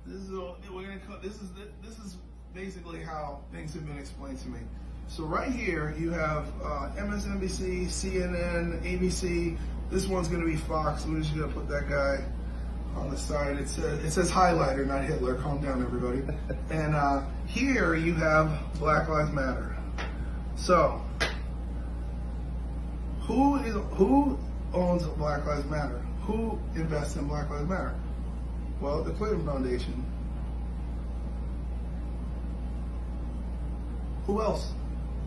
This is basically how things have been explained to me. So right here you have MSNBC, CNN, ABC. This one's going to be Fox. We're just going to put that guy on the side. It says highlighter, not Hitler. Calm down, everybody. And here you have Black Lives Matter. So who owns Black Lives Matter? Who invests in Black Lives Matter? Well, the Clinton Foundation. Who else?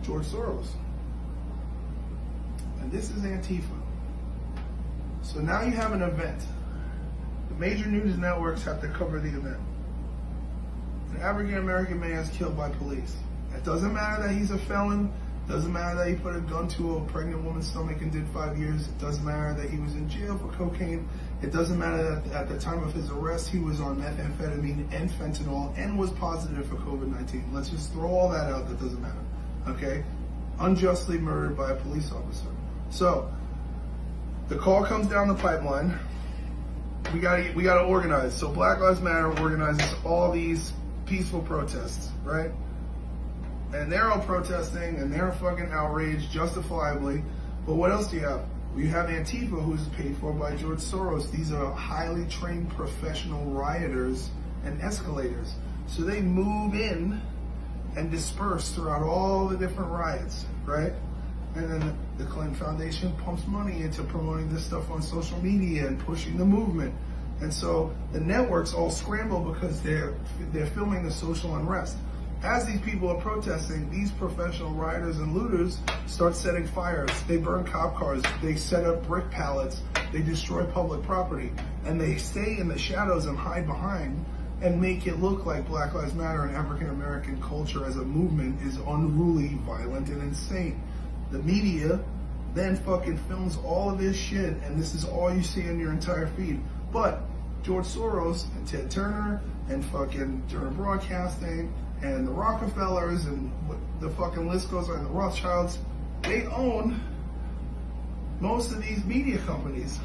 George Soros. And this is Antifa. So now you have an event. The major news networks have to cover the event. An African American man is killed by police. It doesn't matter that he's a felon. Doesn't matter that he put a gun to a pregnant woman's stomach and did 5 years. It doesn't matter that he was in jail for cocaine. It doesn't matter that at the time of his arrest he was on methamphetamine and fentanyl and was positive for COVID-19. Let's just throw all that out. That doesn't matter. Okay? Unjustly murdered by a police officer. So the call comes down the pipeline. We gotta organize. So Black Lives Matter organizes all these peaceful protests, right? And they're all protesting and they're fucking outraged, justifiably. But what else do you have? You have Antifa, who's paid for by George Soros. These are highly trained professional rioters and escalators. So they move in and disperse throughout all the different riots, right? And then the Clinton Foundation pumps money into promoting this stuff on social media and pushing the movement. And so the networks all scramble because they're filming the social unrest. As these people are protesting, these professional rioters and looters start setting fires. They burn cop cars. They set up brick pallets. They destroy public property. And they stay in the shadows and hide behind and make it look like Black Lives Matter and African American culture as a movement is unruly, violent, and insane. The media then fucking films all of this shit, and this is all you see in your entire feed. But George Soros and Ted Turner and fucking Turner Broadcasting and the Rockefellers and the fucking list goes on, the Rothschilds, they own most of these media companies.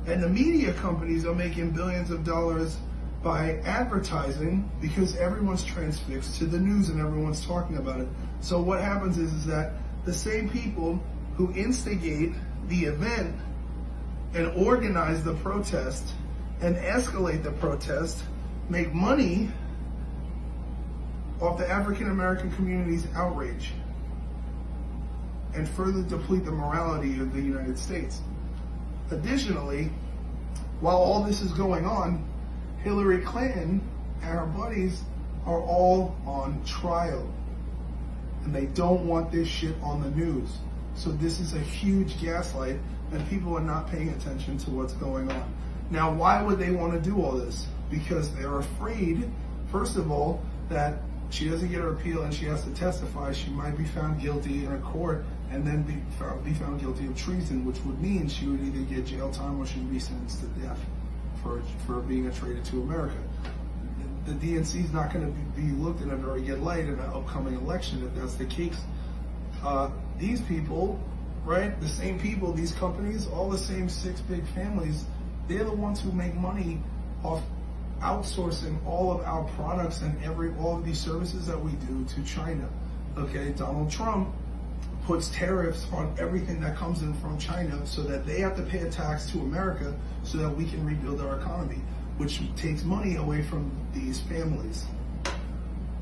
And the media companies are making billions of dollars by advertising because everyone's transfixed to the news and everyone's talking about it. So what happens is that the same people who instigate the event and organize the protest and escalate the protest make money off the African American community's outrage and further deplete the morality of the United States. Additionally, while all this is going on, Hillary Clinton and her buddies are all on trial. And they don't want this shit on the news. So this is a huge gaslight and people are not paying attention to what's going on. Now, why would they want to do all this? Because they're afraid, first of all, that she doesn't get her appeal and she has to testify. She might be found guilty in a court and then be found guilty of treason, which would mean she would either get jail time or she'd be sentenced to death for being a traitor to America. The DNC is not going to be looked in a very good light in an upcoming election if that's the case. These people, right, the same people, these companies, all the same 6 big families, they're the ones who make money off outsourcing all of our products and all of these services that we do to China. Okay, Donald Trump puts tariffs on everything that comes in from China so that they have to pay a tax to America so that we can rebuild our economy, which takes money away from these families.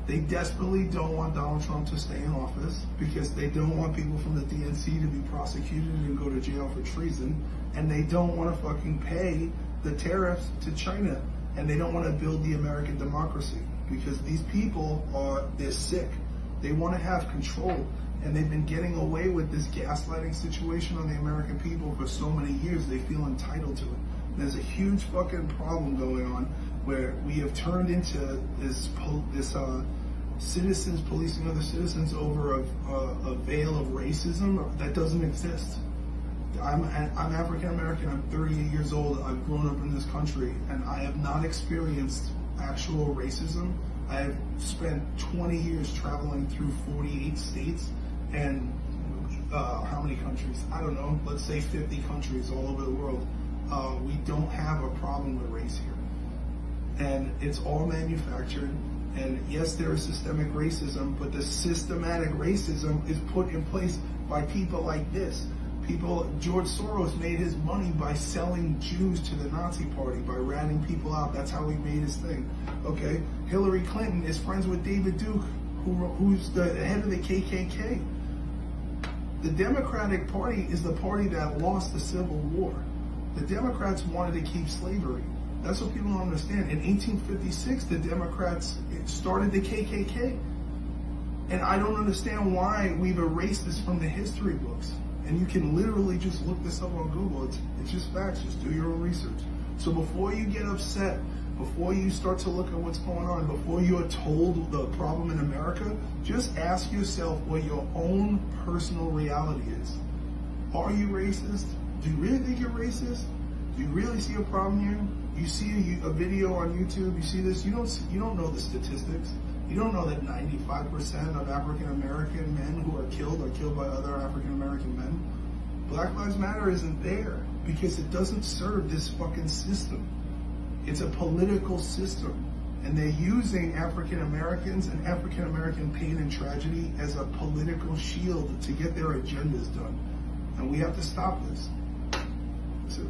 They desperately don't want Donald Trump to stay in office because they don't want people from the DNC to be prosecuted and go to jail for treason, and they don't want to fucking pay the tariffs to China, and they don't want to build the American democracy because they're sick. They want to have control, and they've been getting away with this gaslighting situation on the American people for so many years. They feel entitled to it. There's a huge fucking problem going on where we have turned into this citizens policing other citizens over a veil of racism that doesn't exist. I'm African American, I'm 38 years old, I've grown up in this country, and I have not experienced actual racism. I have spent 20 years traveling through 48 states and how many countries? I don't know, let's say 50 countries all over the world. We don't have a problem with race here. and it's all manufactured. And yes, there is systemic racism, but the systematic racism is put in place by people like this. George Soros made his money by selling Jews to the Nazi party, by ratting people out. That's how he made his thing. Okay? Hillary Clinton is friends with David Duke, who's the head of the KKK. The Democratic Party is the party that lost the Civil War. The Democrats wanted to keep slavery. That's what people don't understand. In 1856, the Democrats started the KKK. And I don't understand why we've erased this from the history books. And you can literally just look this up on Google. It's just facts. Just do your own research. So before you get upset, before you start to look at what's going on, before you are told the problem in America, just ask yourself what your own personal reality is. Are you racist? Do you really think you're racist? Do you really see a problem here? You see a video on YouTube, you see this, you don't know the statistics. You don't know that 95% of African American men who are killed by other African American men. Black Lives Matter isn't there because it doesn't serve this fucking system. It's a political system. And they're using African Americans and African American pain and tragedy as a political shield to get their agendas done. And we have to stop this. So.